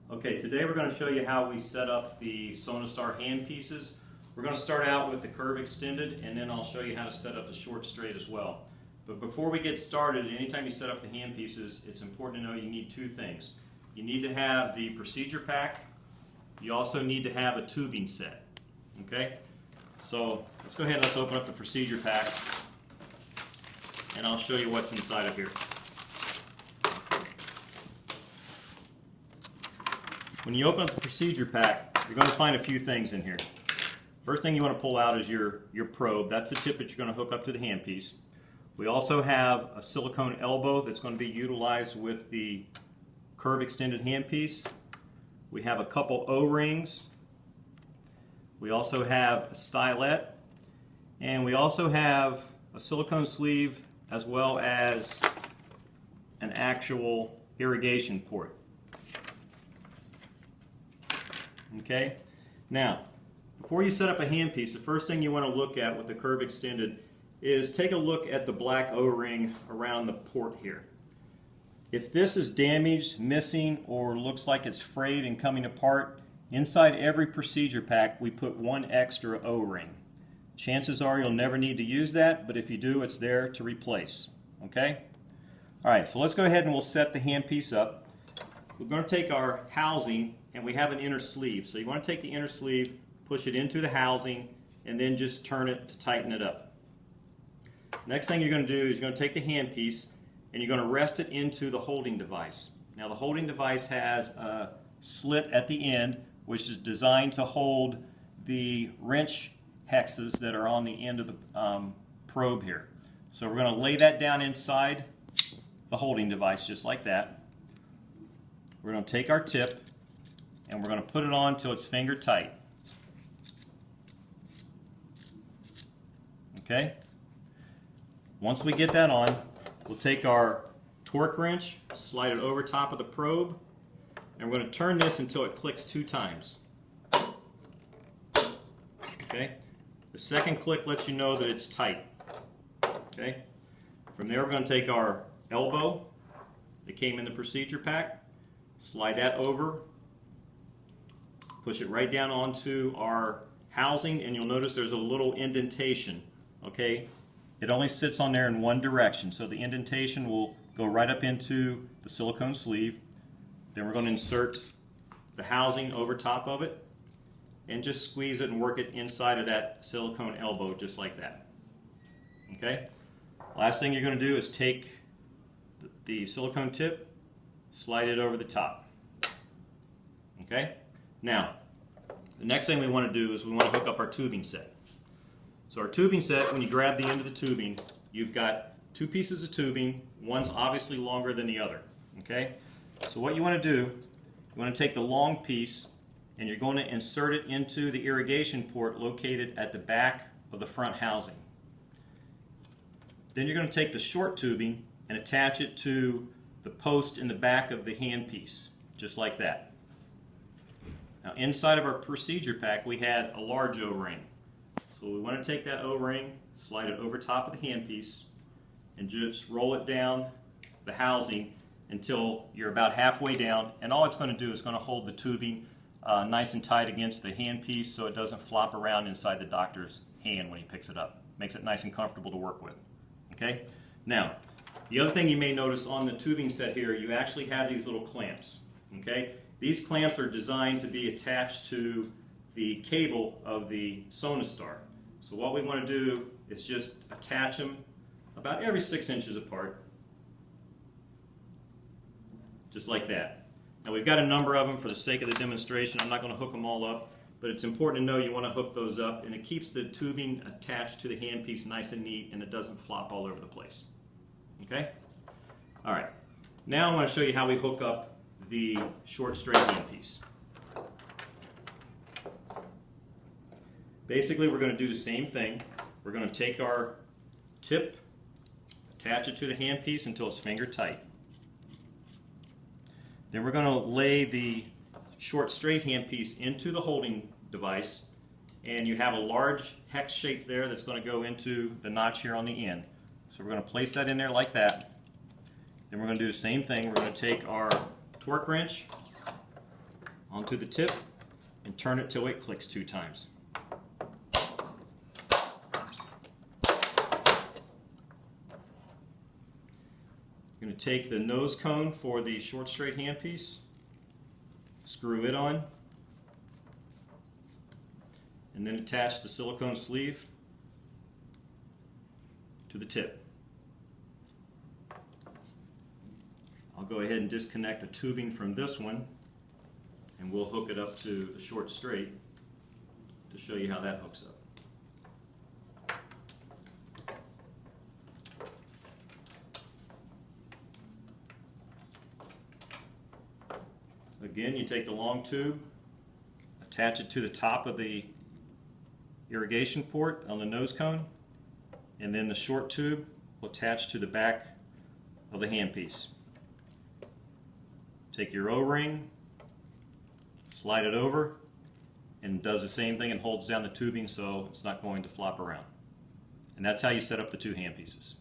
Okay, today we're going to show you how we set up the Sonastar hand pieces. We're going to start out with the curve extended, and then I'll show you how to set up the short straight as well. But before we get started, anytime you set up the hand pieces, it's important to know you need two things. You need to have the procedure pack. You also need to have a tubing set. Okay? So let's go ahead and let's open up the procedure pack, and I'll show you what's inside of here. When you open up the procedure pack, you're going to find a few things in here. First thing you want to pull out is your probe. That's the tip that you're going to hook up to the handpiece. We also have a silicone elbow that's going to be utilized with the curve extended handpiece. We have a couple O-rings. We also have a stylet. And we also have a silicone sleeve as well as an actual irrigation port. Okay, now before you set up a handpiece, the first thing you want to look at with the curve extended is take a look at the black O-ring around the port here. If this is damaged, missing, or looks like it's frayed and coming apart, inside every procedure pack we put one extra O-ring. Chances are you'll never need to use that, but if you do, it's there to replace. Okay? Alright, so let's go ahead and we'll set the handpiece up. We're going to take our housing, and we have an inner sleeve. So you want to take the inner sleeve, push it into the housing, and then just turn it to tighten it up. Next thing you're going to do is you're going to take the handpiece and you're going to rest it into the holding device. Now the holding device has a slit at the end which is designed to hold the wrench hexes that are on the end of the probe here. So we're going to lay that down inside the holding device just like that. We're going to take our tip and we're going to put it on until it's finger tight. Okay? Once we get that on, we'll take our torque wrench, slide it over top of the probe, and we're going to turn this until it clicks 2 times. Okay? The second click lets you know that it's tight. Okay? From there we're going to take our elbow that came in the procedure pack, slide that over, push it right down onto our housing, and you'll notice there's a little indentation. Okay, it only sits on there in one direction, so the indentation will go right up into the silicone sleeve. Then we're going to insert the housing over top of it and just squeeze it and work it inside of that silicone elbow just like that. Okay, last thing you're going to do is take the silicone tip, slide it over the top. Okay, now the next thing we want to do is we want to hook up our tubing set. So our tubing set, when you grab the end of the tubing, you've got 2 pieces of tubing. One's obviously longer than the other. Okay, so what you want to do, you want to take the long piece and you're going to insert it into the irrigation port located at the back of the front housing. Then you're going to take the short tubing and attach it to the post in the back of the handpiece, just like that. Now inside of our procedure pack we had a large O-ring. So we want to take that O-ring, slide it over top of the handpiece, and just roll it down the housing until you're about halfway down, and all it's going to do is going to hold the tubing nice and tight against the handpiece so it doesn't flop around inside the doctor's hand when he picks it up. Makes it nice and comfortable to work with. Okay? Now, the other thing you may notice on the tubing set here, you actually have these little clamps. Okay? These clamps are designed to be attached to the cable of the Sonastar. So what we want to do is just attach them about every 6 inches apart, just like that. Now we've got a number of them for the sake of the demonstration. I'm not going to hook them all up, but it's important to know you want to hook those up, and it keeps the tubing attached to the handpiece nice and neat, and it doesn't flop all over the place. Okay? Alright, now I want to show you how we hook up the short straight handpiece. Basically we're going to do the same thing. We're going to take our tip, attach it to the handpiece until it's finger tight. Then we're going to lay the short straight handpiece into the holding device, and you have a large hex shape there that's going to go into the notch here on the end. So we're going to place that in there like that. Then we're going to do the same thing. We're going to take our torque wrench, onto the tip and turn it till it clicks 2 times. I'm going to take the nose cone for the short straight handpiece, screw it on, and then attach the silicone sleeve to the tip. I'll go ahead and disconnect the tubing from this one, and we'll hook it up to the short straight to show you how that hooks up. Again, you take the long tube, attach it to the top of the irrigation port on the nose cone, and then the short tube will attach to the back of the handpiece. Take your O-ring, slide it over, and it does the same thing and holds down the tubing so it's not going to flop around. And that's how you set up the 2 handpieces.